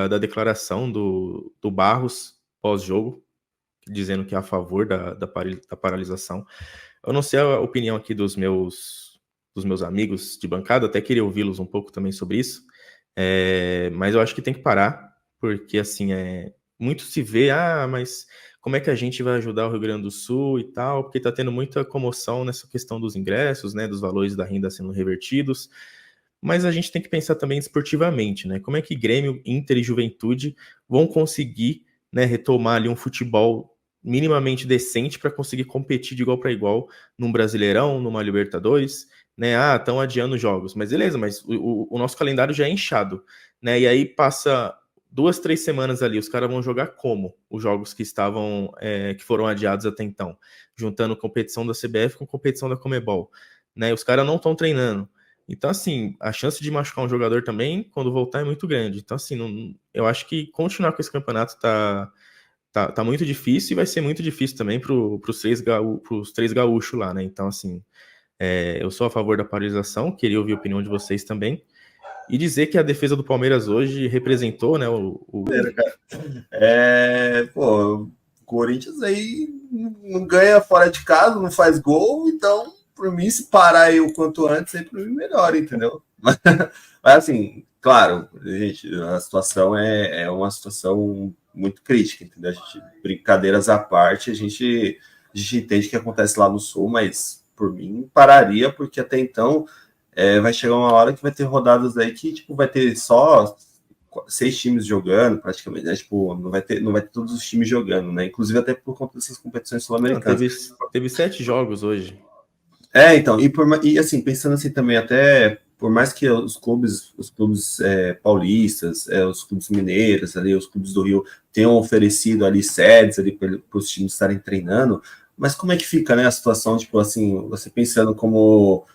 da declaração do Barros pós-jogo, dizendo que é a favor da paralisação. Eu não sei a opinião aqui dos meus amigos de bancada, até queria ouvi-los um pouco também sobre isso, mas eu acho que tem que parar, porque assim, muito se vê, mas como é que a gente vai ajudar o Rio Grande do Sul e tal, porque está tendo muita comoção nessa questão dos ingressos, né, dos valores da renda sendo revertidos, mas a gente tem que pensar também esportivamente, né, como é que Grêmio, Inter e Juventude vão conseguir, né, retomar ali um futebol minimamente decente para conseguir competir de igual para igual num Brasileirão, numa Libertadores, né, estão adiando jogos, mas beleza, mas o nosso calendário já é inchado, né, e aí passa 2, 3 semanas ali, os caras vão jogar como os jogos que estavam, que foram adiados até então, juntando competição da CBF com competição da Conmebol, né? Os caras não estão treinando. Então, assim, a chance de machucar um jogador também, quando voltar, é muito grande. Então, assim, eu acho que continuar com esse campeonato tá muito difícil e vai ser muito difícil também pros três gaúchos lá, né? Então, assim, eu sou a favor da paralisação, queria ouvir a opinião de vocês também. E dizer que a defesa do Palmeiras hoje representou, né, Pô, o Corinthians aí não ganha fora de casa, não faz gol, então, por mim, se parar aí o quanto antes, aí por mim melhor, entendeu? Mas assim, claro, gente, a situação é uma situação muito crítica, entendeu? Brincadeiras à parte, a gente entende o que acontece lá no Sul, mas por mim pararia, porque até então vai chegar uma hora que vai ter rodadas aí que tipo, vai ter só 6 times jogando, praticamente, né? Tipo, não vai ter todos os times jogando, né? Inclusive até por conta dessas competições sul-americanas. Teve 7 jogos hoje. Então, e assim, pensando assim também, até por mais que os clubes paulistas, os clubes mineiros, ali, os clubes do Rio tenham oferecido ali sedes ali para os times estarem treinando, mas como é que fica, né, a situação, tipo assim, você pensando como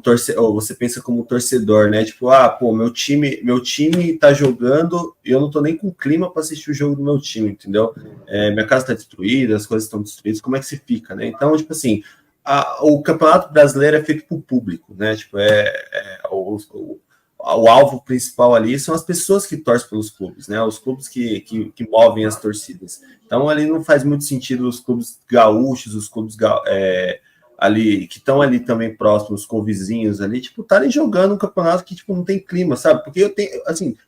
torcedor, você pensa como torcedor, né? Tipo, pô, meu time tá jogando e eu não tô nem com clima para assistir o jogo do meu time, entendeu? Minha casa tá destruída, as coisas estão destruídas, como é que se fica, né? Então, tipo assim, o Campeonato Brasileiro é feito para o público, né? Tipo, o alvo principal ali são as pessoas que torcem pelos clubes, né? Os clubes que movem as torcidas. Então, ali não faz muito sentido os clubes gaúchos, os clubes ali que estão ali também próximos, com vizinhos ali, tipo, estarem jogando um campeonato que tipo não tem clima, sabe? Porque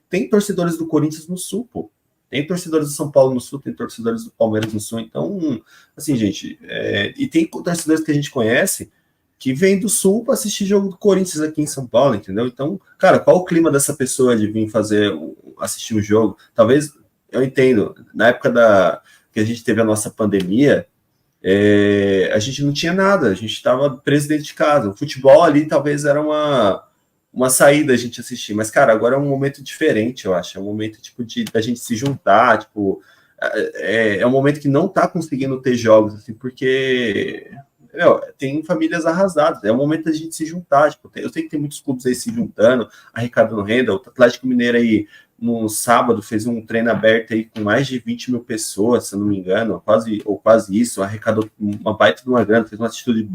tem torcedores do Corinthians no Sul, pô. Tem torcedores do São Paulo no Sul, tem torcedores do Palmeiras no Sul, então, assim, gente, e tem torcedores que a gente conhece que vem do Sul para assistir jogo do Corinthians aqui em São Paulo, entendeu? Então, cara, qual o clima dessa pessoa de vir assistir o jogo? Talvez, eu entendo, na época que a gente teve a nossa pandemia, a gente não tinha nada, a gente estava preso dentro de casa. O futebol ali talvez era uma saída a gente assistir, mas, cara, agora é um momento diferente, eu acho. É um momento, tipo, da gente se juntar, tipo, um momento que não tá conseguindo ter jogos, assim, porque tem famílias arrasadas, é o momento da gente se juntar, tipo, eu sei que tem muitos clubes aí se juntando, arrecadando renda, o Atlético Mineiro aí, no sábado, fez um treino aberto aí com mais de 20 mil pessoas, se eu não me engano, quase isso, arrecadou uma baita de uma grana, fez uma atitude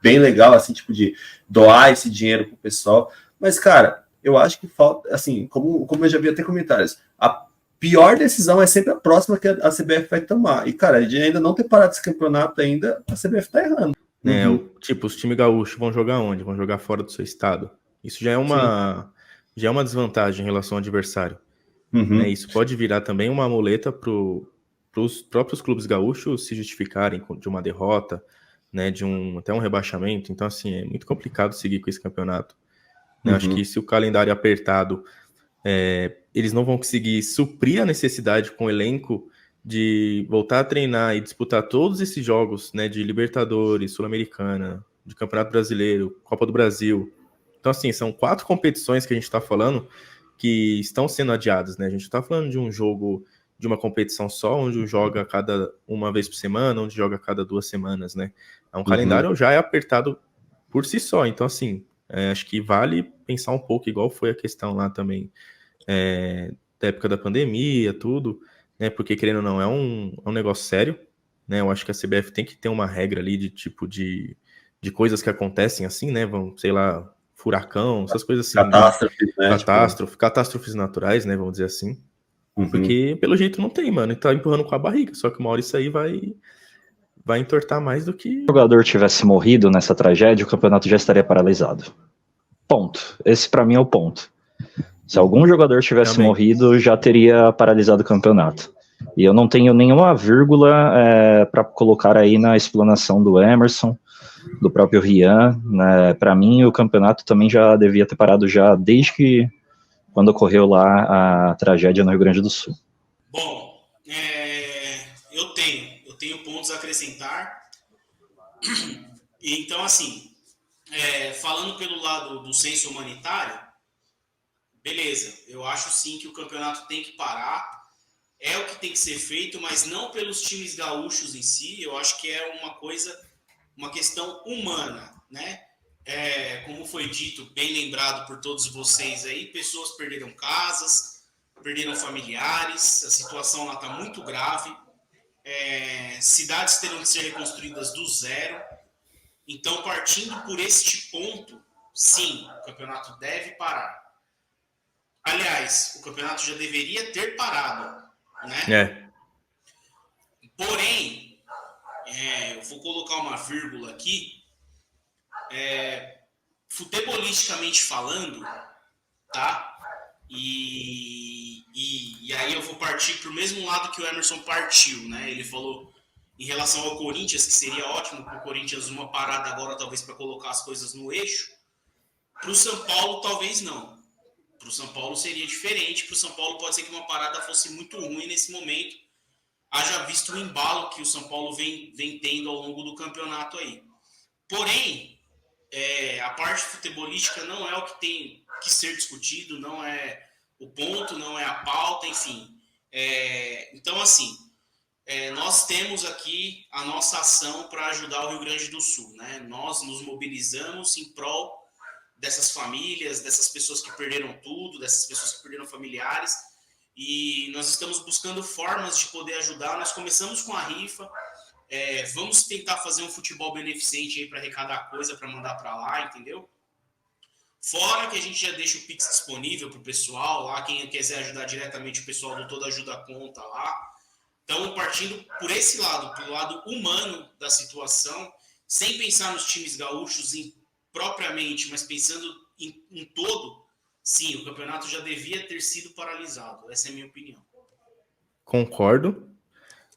bem legal, assim, tipo, de doar esse dinheiro pro pessoal. Mas, cara, eu acho que falta, assim, como eu já vi até comentários, a pior decisão é sempre a próxima que a CBF vai tomar. E, cara, de ainda não ter parado esse campeonato ainda, a CBF tá errando. Né, os times gaúchos vão jogar onde? Vão jogar fora do seu estado. Isso já é uma desvantagem em relação ao adversário. Né? Isso pode virar também uma muleta para os próprios clubes gaúchos se justificarem de uma derrota, né, até um rebaixamento. Então, assim, é muito complicado seguir com esse campeonato. Né? Acho que se o calendário é apertado, eles não vão conseguir suprir a necessidade com o elenco de voltar a treinar e disputar todos esses jogos, né, de Libertadores, Sul-Americana, de Campeonato Brasileiro, Copa do Brasil. Então, assim, são 4 competições que a gente está falando que estão sendo adiadas, né? A gente está falando de um jogo, de uma competição só, onde joga uma vez por semana, onde joga a cada 2 semanas, né? Um calendário já é apertado por si só. Então, assim, acho que vale pensar um pouco, igual foi a questão lá também, da época da pandemia, tudo, né? Porque, querendo ou não, é um negócio sério, né? Eu acho que a CBF tem que ter uma regra ali de tipo de coisas que acontecem assim, né? Sei lá, furacão, essas coisas assim. Catástrofes, né? Catástrofes naturais, né? Vamos dizer assim. Porque, pelo jeito, não tem, mano. E tá empurrando com a barriga. Só que uma hora isso aí vai entortar mais do que... Se o jogador tivesse morrido nessa tragédia, o campeonato já estaria paralisado. Ponto. Esse, pra mim, é o ponto. Se algum jogador tivesse morrido, já teria paralisado o campeonato. E eu não tenho nenhuma vírgula para colocar aí na explanação do Emerson, do próprio Rian. Né? Para mim, o campeonato também já devia ter parado já desde que quando ocorreu lá a tragédia no Rio Grande do Sul. Bom, eu tenho pontos a acrescentar. Então, assim, falando pelo lado do senso humanitário, beleza, eu acho sim que o campeonato tem que parar, é o que tem que ser feito, mas não pelos times gaúchos em si. Eu acho que é uma questão humana, né? Como foi dito, bem lembrado por todos vocês aí, pessoas perderam casas, perderam familiares, a situação lá está muito grave, cidades terão que ser reconstruídas do zero. Então, partindo por este ponto, sim, o campeonato deve parar. Aliás, o campeonato já deveria ter parado, né? Porém, eu vou colocar uma vírgula aqui, futebolisticamente falando, tá? E aí eu vou partir para o mesmo lado que o Emerson partiu, né? Ele falou em relação ao Corinthians, que seria ótimo para o Corinthians uma parada agora, talvez para colocar as coisas no eixo. Para o São Paulo, talvez não. Para o São Paulo seria diferente. Para o São Paulo pode ser que uma parada fosse muito ruim nesse momento, haja visto o embalo que o São Paulo vem tendo ao longo do campeonato aí. Porém, a parte futebolística não é o que tem que ser discutido, não é o ponto, não é a pauta, enfim. Então, assim, nós temos aqui a nossa ação para ajudar o Rio Grande do Sul, né? Nós nos mobilizamos em prol dessas famílias, dessas pessoas que perderam tudo, dessas pessoas que perderam familiares, e nós estamos buscando formas de poder ajudar. Nós começamos com a rifa, vamos tentar fazer um futebol beneficente aí para arrecadar coisa para mandar para lá, entendeu? Fora que a gente já deixa o Pix disponível para o pessoal lá, quem quiser ajudar diretamente, o pessoal do Toda Ajuda Conta lá. Então, partindo por esse lado, pelo lado humano da situação, sem pensar nos times gaúchos propriamente, mas pensando em todo, sim, o campeonato já devia ter sido paralisado. Essa é a minha opinião. Concordo,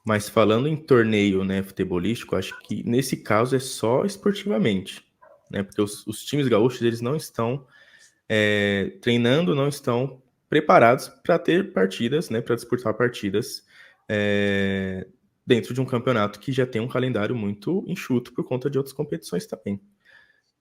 mas falando em torneio, né, futebolístico, acho que nesse caso é só esportivamente, né, porque os times gaúchos, eles não estão treinando, não estão preparados para ter partidas, né, para disputar partidas dentro de um campeonato que já tem um calendário muito enxuto por conta de outras competições também.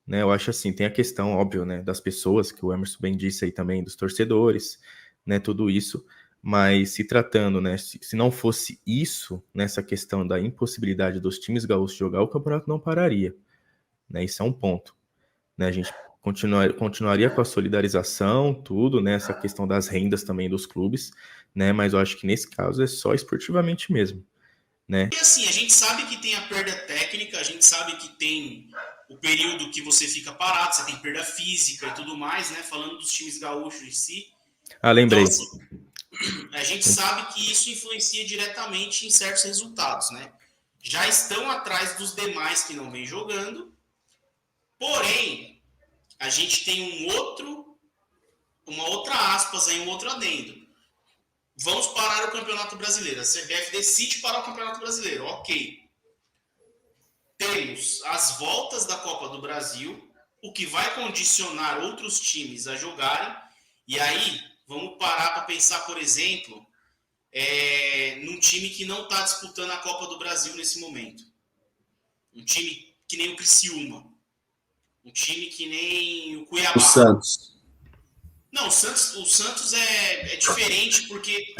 Né, eu acho assim, tem a questão, óbvio, né, das pessoas, que o Emerson bem disse aí também, dos torcedores, né, tudo isso, mas se tratando, né, se não fosse isso, nessa questão da impossibilidade dos times gaúchos jogar, o campeonato não pararia, né, isso é um ponto, né, a gente continuaria com a solidarização, tudo, né, essa questão das rendas também dos clubes, né, mas eu acho que nesse caso é só esportivamente mesmo, né. E assim, a gente sabe que tem a perda técnica, a gente sabe que tem o período que você fica parado, você tem perda física e tudo mais, né? Falando dos times gaúchos em si. Lembrei. Então, assim, a gente sabe que isso influencia diretamente em certos resultados, né? Já estão atrás dos demais que não vêm jogando, porém, a gente tem uma outra aspas aí, um outro adendo. Vamos parar o Campeonato Brasileiro. A CBF decide parar o Campeonato Brasileiro, ok. Temos as voltas da Copa do Brasil, o que vai condicionar outros times a jogarem. E aí, vamos parar para pensar, por exemplo, num time que não está disputando a Copa do Brasil nesse momento. Um time que nem o Criciúma. Um time que nem o Cuiabá. O Santos. Não, o Santos é diferente porque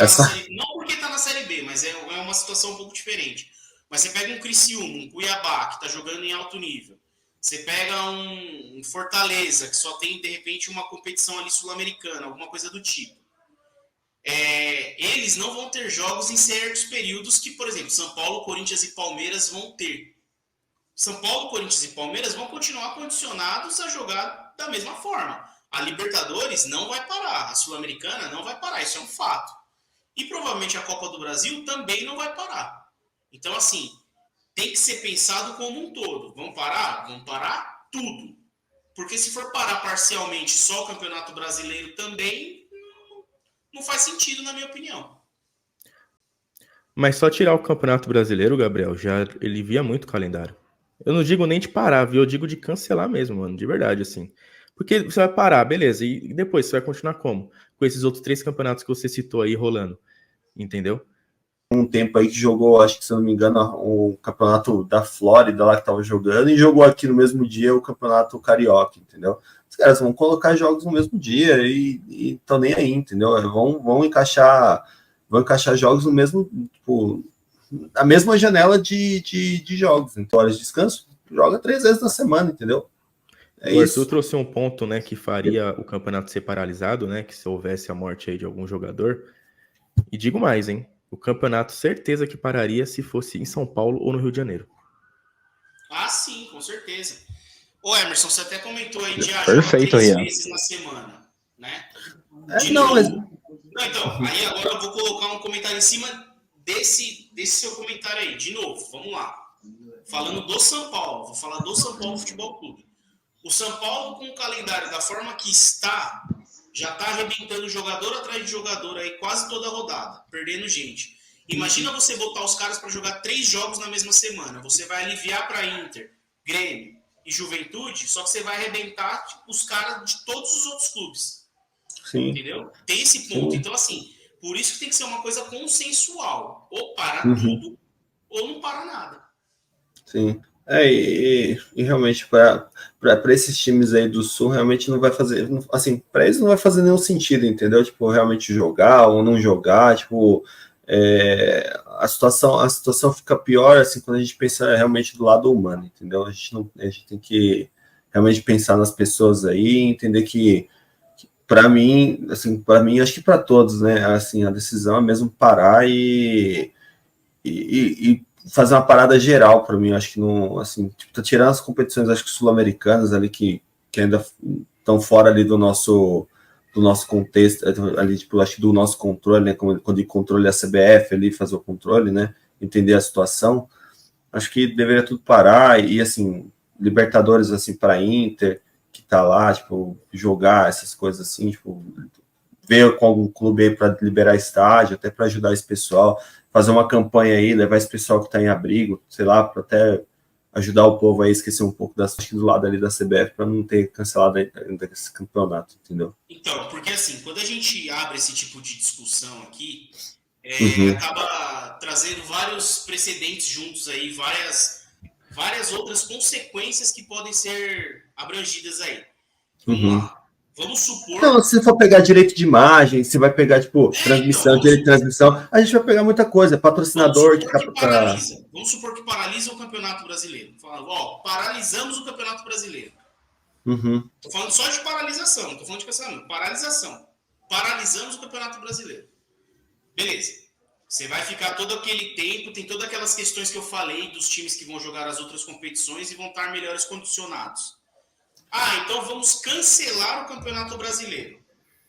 não porque está na Série B, mas é uma situação um pouco diferente. Mas você pega um Criciúma, um Cuiabá, que está jogando em alto nível. Você pega um Fortaleza, que só tem, de repente, uma competição ali sul-americana, alguma coisa do tipo. Eles não vão ter jogos em certos períodos que, por exemplo, São Paulo, Corinthians e Palmeiras vão ter. São Paulo, Corinthians e Palmeiras vão continuar condicionados a jogar da mesma forma. A Libertadores não vai parar, a Sul-Americana não vai parar, isso é um fato. E provavelmente a Copa do Brasil também não vai parar. Então, assim, tem que ser pensado como um todo. Vamos parar? Vamos parar tudo. Porque se for parar parcialmente só o Campeonato Brasileiro também, não faz sentido, na minha opinião. Mas só tirar o Campeonato Brasileiro, Gabriel, já alivia muito o calendário. Eu não digo nem de parar, viu? Eu digo de cancelar mesmo, mano, de verdade, assim. Porque você vai parar, beleza, e depois você vai continuar como? Com esses outros 3 campeonatos que você citou aí rolando, entendeu? Um tempo aí que jogou, acho que se eu não me engano, o campeonato da Flórida lá que tava jogando, e jogou aqui no mesmo dia o campeonato carioca, entendeu? Os caras vão colocar jogos no mesmo dia e estão nem aí, entendeu? Vão encaixar jogos no mesmo, tipo, a mesma janela de jogos. Então, horas de descanso, joga 3 vezes na semana, entendeu? É O isso. Arthur trouxe um ponto, né, que faria o campeonato ser paralisado, né, que se houvesse a morte aí de algum jogador. E digo mais, hein, o campeonato certeza que pararia se fosse em São Paulo ou no Rio de Janeiro. Ah, sim, com certeza. Ô, Emerson, você até comentou aí de Perfeito, 3 Rian. vezes na semana, né? Não, mas Não, então, aí agora eu vou colocar um comentário em cima desse seu comentário aí. De novo, vamos lá. Falando do São Paulo, vou falar do São Paulo Futebol Clube. O São Paulo, com o calendário da forma que está, já está arrebentando jogador atrás de jogador aí quase toda a rodada, perdendo gente. Imagina você botar os caras para jogar 3 jogos na mesma semana. Você vai aliviar para Inter, Grêmio e Juventude, só que você vai arrebentar os caras de todos os outros clubes. sim. Entendeu? Tem esse ponto. Sim. Então, assim, por isso que tem que ser uma coisa consensual. Ou para tudo, ou não para nada. Sim. E realmente, para esses times aí do Sul, realmente não vai fazer. Assim, para eles não vai fazer nenhum sentido, entendeu? Tipo, realmente jogar ou não jogar. Tipo, a situação fica pior assim quando a gente pensa realmente do lado humano, entendeu? A gente tem que realmente pensar nas pessoas aí e entender que para mim, assim, acho que para todos, né? Assim, a decisão é mesmo parar e fazer uma parada geral para mim. Acho que não, assim, tipo, tá tirando as competições, acho que sul-americanas ali que ainda estão fora ali do nosso contexto, ali, tipo, acho que do nosso controle, né? Quando controle a CBF ali, fazer o controle, né? Entender a situação. Acho que deveria tudo parar e, assim, Libertadores, assim, para Inter, que tá lá, tipo, jogar essas coisas assim, tipo, ver com algum clube aí para liberar estádio, até para ajudar esse pessoal, fazer uma campanha aí, levar esse pessoal que está em abrigo, sei lá, para até ajudar o povo a esquecer um pouco do lado ali da CBF para não ter cancelado ainda esse campeonato, entendeu? Então, porque assim, quando a gente abre esse tipo de discussão aqui, acaba trazendo vários precedentes juntos aí, várias outras consequências que podem ser abrangidas aí. Vamos lá. Vamos supor... Não, se for pegar direito de imagem, você vai pegar, tipo, transmissão, então, direito de transmissão, a gente vai pegar muita coisa, patrocinador... Vamos supor que paralisa o Campeonato Brasileiro. Falando, ó, paralisamos o Campeonato Brasileiro. Tô falando só de paralisação, não tô falando de cancelamento. Paralisação. Paralisamos o Campeonato Brasileiro. Beleza. Você vai ficar todo aquele tempo, tem todas aquelas questões que eu falei dos times que vão jogar as outras competições e vão estar melhores condicionados. Ah, então vamos cancelar o Campeonato Brasileiro.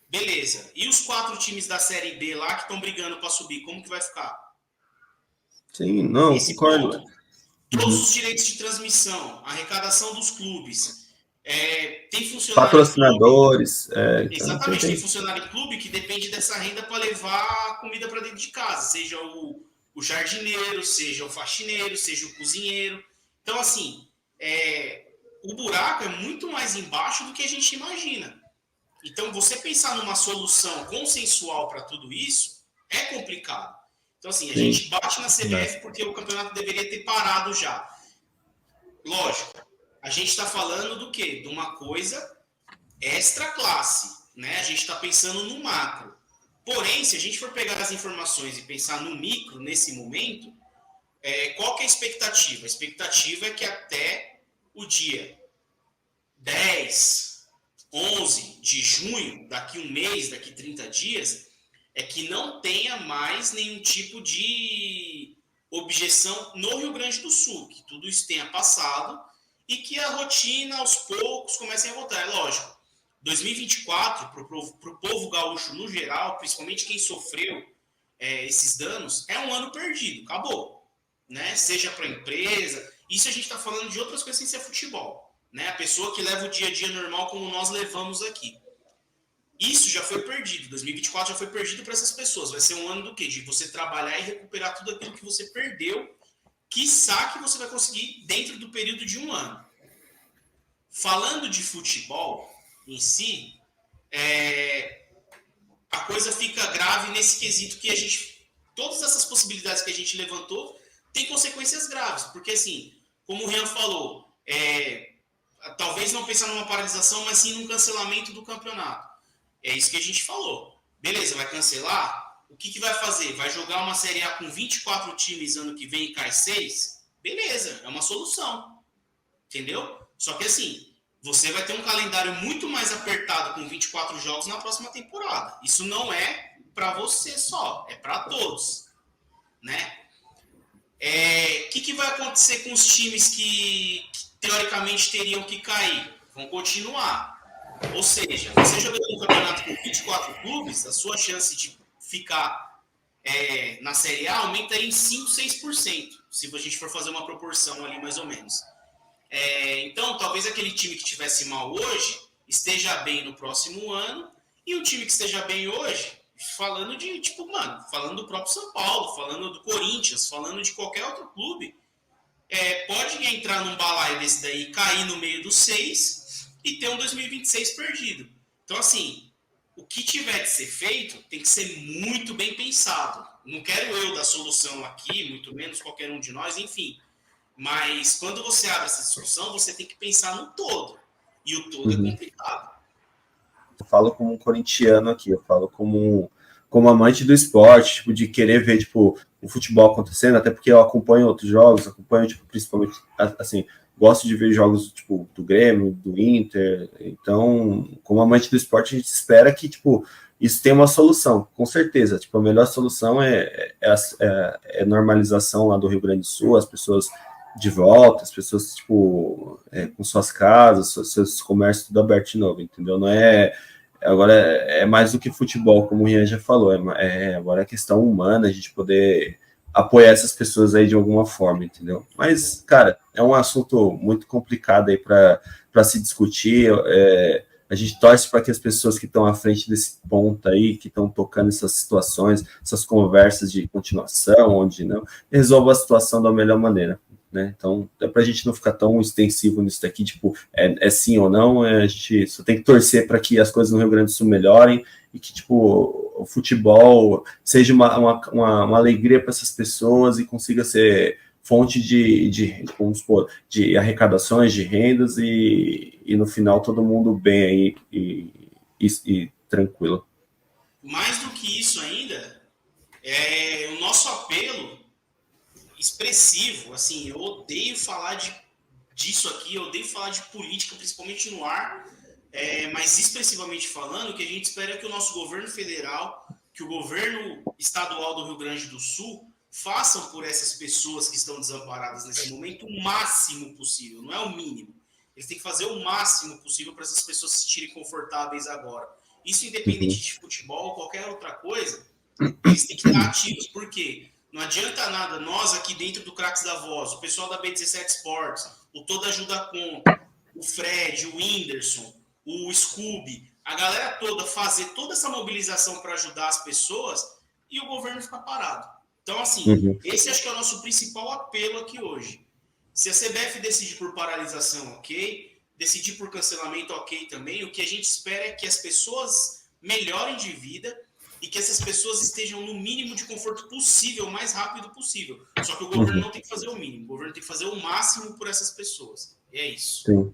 Beleza. E os 4 times da Série B lá que estão brigando para subir, como que vai ficar? Sim, não, Esse concordo. ponto. Todos os direitos de transmissão, arrecadação dos clubes. Tem funcionário Patrocinadores. Exatamente, tem funcionário em clube que depende dessa renda para levar comida para dentro de casa, seja o jardineiro, seja o faxineiro, seja o cozinheiro. Então, assim, o buraco é muito mais embaixo do que a gente imagina. Então, você pensar numa solução consensual para tudo isso é complicado. Então, assim, a gente bate na CBF porque o campeonato deveria ter parado já. Lógico, a gente está falando do quê? De uma coisa extra classe, né? A gente está pensando no macro. Porém, se a gente for pegar as informações e pensar no micro nesse momento, qual que é a expectativa? A expectativa é que até o dia 10, 11 de junho, daqui um mês, daqui 30 dias, é que não tenha mais nenhum tipo de objeção no Rio Grande do Sul, que tudo isso tenha passado e que a rotina, aos poucos, comece a voltar. É lógico, 2024, para o povo gaúcho no geral, principalmente quem sofreu esses danos, é um ano perdido, acabou, né? Seja para a empresa, isso a gente está falando de outras coisas sem ser futebol, né? A pessoa que leva o dia a dia normal como nós levamos aqui. Isso já foi perdido, 2024 já foi perdido para essas pessoas. Vai ser um ano do quê? De você trabalhar e recuperar tudo aquilo que você perdeu, quiçá que você vai conseguir dentro do período de um ano. Falando de futebol em si, a coisa fica grave nesse quesito que todas essas possibilidades que a gente levantou têm consequências graves, porque assim, como o Rian falou, talvez não pensar numa paralisação, mas sim num cancelamento do campeonato. É isso que a gente falou. Beleza, vai cancelar? O que vai fazer? Vai jogar uma Série A com 24 times ano que vem e cai 6? Beleza, é uma solução. Entendeu? Só que assim, você vai ter um calendário muito mais apertado com 24 jogos na próxima temporada. Isso não é para você só, é para todos, né? O que vai acontecer com os times que teoricamente teriam que cair? Vão continuar. Ou seja, você jogando um campeonato com 24 clubes, a sua chance de ficar na Série A aumenta em 5, 6%, se a gente for fazer uma proporção ali mais ou menos. Então, talvez aquele time que estivesse mal hoje esteja bem no próximo ano, e o time que esteja bem hoje, falando falando do próprio São Paulo, falando do Corinthians, falando de qualquer outro clube, pode entrar num balaio desse daí, cair no meio dos 6 e ter um 2026 perdido. Então, assim, o que tiver de ser feito tem que ser muito bem pensado. Não quero eu dar solução aqui, muito menos qualquer um de nós, enfim. Mas quando você abre essa discussão, você tem que pensar no todo. E o todo é complicado. Eu falo como um corintiano aqui, eu falo como amante do esporte, tipo, de querer ver, tipo, o futebol acontecendo, até porque eu acompanho outros jogos, tipo, principalmente, assim, gosto de ver jogos, tipo, do Grêmio, do Inter. Então, como amante do esporte, a gente espera que, tipo, isso tenha uma solução, com certeza. Tipo, a melhor solução é a normalização lá do Rio Grande do Sul, as pessoas de volta, as pessoas, tipo, com suas casas, seus comércios tudo aberto de novo, entendeu? Não agora é mais do que futebol, como o Rian já falou, agora é questão humana, a gente poder apoiar essas pessoas aí de alguma forma, entendeu? Mas, cara, é um assunto muito complicado aí para se discutir. A gente torce para que as pessoas que estão à frente desse ponto aí, que estão tocando essas situações, essas conversas de continuação, onde não, resolvam a situação da melhor maneira, né? Então, é para a gente não ficar tão extensivo nisso daqui, tipo, sim ou não, a gente só tem que torcer para que as coisas no Rio Grande do Sul melhorem e que, tipo, o futebol seja uma alegria para essas pessoas e consiga ser fonte vamos supor, de arrecadações, de rendas e no final todo mundo bem aí e tranquilo. Mais do que isso ainda, o nosso apelo expressivo, assim, eu odeio falar disso aqui, eu odeio falar de política, principalmente no ar, mas expressivamente falando, o que a gente espera é que o nosso governo federal, que o governo estadual do Rio Grande do Sul façam por essas pessoas que estão desamparadas nesse momento o máximo possível, não é o mínimo. Eles têm que fazer o máximo possível para essas pessoas se sentirem confortáveis agora. Isso independente de futebol ou qualquer outra coisa, eles têm que estar ativos. Por quê? Não adianta nada nós aqui dentro do Craques da Voz, o pessoal da B17 Sports, o Toda Ajuda Conta, o Fred, o Whindersson, o Scooby, a galera toda fazer toda essa mobilização para ajudar as pessoas e o governo ficar parado. Então, assim, esse acho que é o nosso principal apelo aqui hoje. Se a CBF decidir por paralisação, ok. Decidir por cancelamento, ok também. O que a gente espera é que as pessoas melhorem de vida e que essas pessoas estejam no mínimo de conforto possível, o mais rápido possível. Só que o governo não tem que fazer o mínimo. O governo tem que fazer o máximo por essas pessoas. E é isso. Sim.